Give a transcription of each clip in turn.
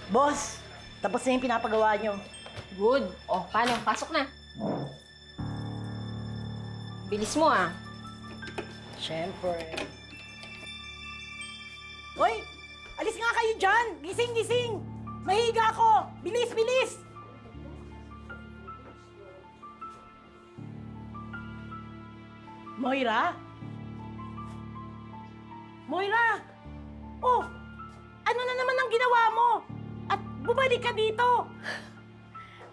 Boss, tapos na yung pinapagawa nyo. Good. O, paano? Pasok na. Bilis mo ah. Siyempre. Hoy! Alis nga kayo dyan! Gising, gising! Mahiga ako! Bilis, bilis! Moira? Moira! Oh! Ano na naman ang ginawa mo? At bumalik ka dito!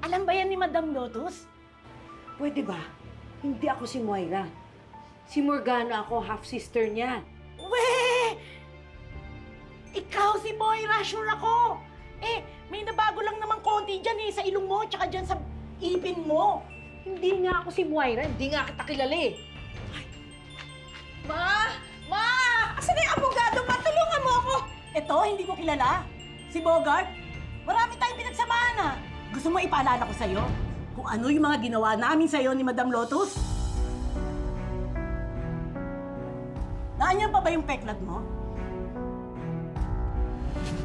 Alam ba yan ni Madam Lotus? Pwede ba? Hindi ako si Moira. Si Morgana ako, half-sister niya. Weh! Ikaw si Moira, sure ako! Eh, may nabago lang naman konti dyan sa ilong mo, tsaka dyan sa ipin mo. Hindi nga ako si Moira, hindi nga kita kilala eh. Ma! Ma! Asan na yung abogado? Matulungan mo ako! Ito, hindi ko kilala. Si Bogart. Marami tayong pinagsamahan ah. Gusto mo ipaalala ko sa'yo kung ano yung mga ginawa namin sa'yo ni Madam Lotus? Naanyan pa ba yung peklat mo?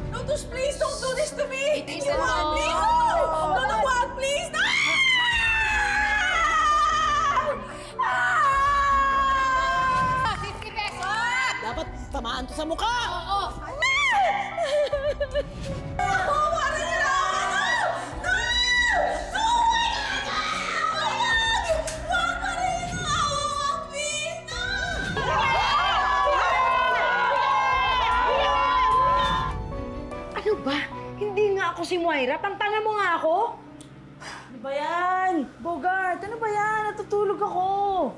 Lotus, please don't do this to me! Itiisan mo! Please! No! No, wag! Please! No! Ah! 50 pesos! Dapat tamaan to sa mukha! Oo! Wawarin niyo na ako! No! No! Wawarin niyo ako! Please! No! Ano ba? Hindi nga ako si Moira. Tantangan mo nga ako. Ano ba yan? Bogart, ano ba yan? Natutulog ako.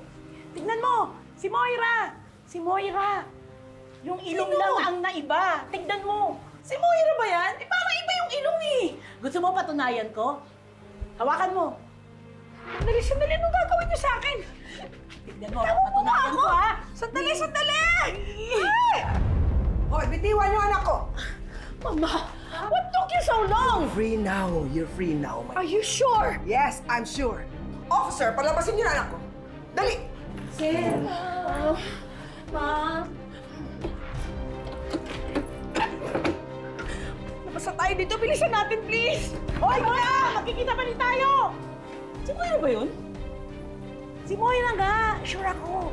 Tignan mo, si Moira. Si Moira. Yung ilong lang ang naiba. Tignan mo. Si Moira ba yan? Eh, parang iba yung ilong eh. Gusto mo patunayan ko? Hawakan mo. Sandali, sandali. Anong gagawin niyo sa akin? Tignan mo, patunayan ko ha. Sandali, sandali! Hoy, bitiwan yung anak ko! Mama, what took you so long? Free now. You're free now. Are you sure? Yes, I'm sure. Officer, palabasin niyo yung anak ko. Dali! Sir. Ma. Labas na tayo dito. Bilisan natin, please. Hoy, Moira! Magkikita pa rin tayo! Si Moira ba yun? Si Moira nga. Sure ako.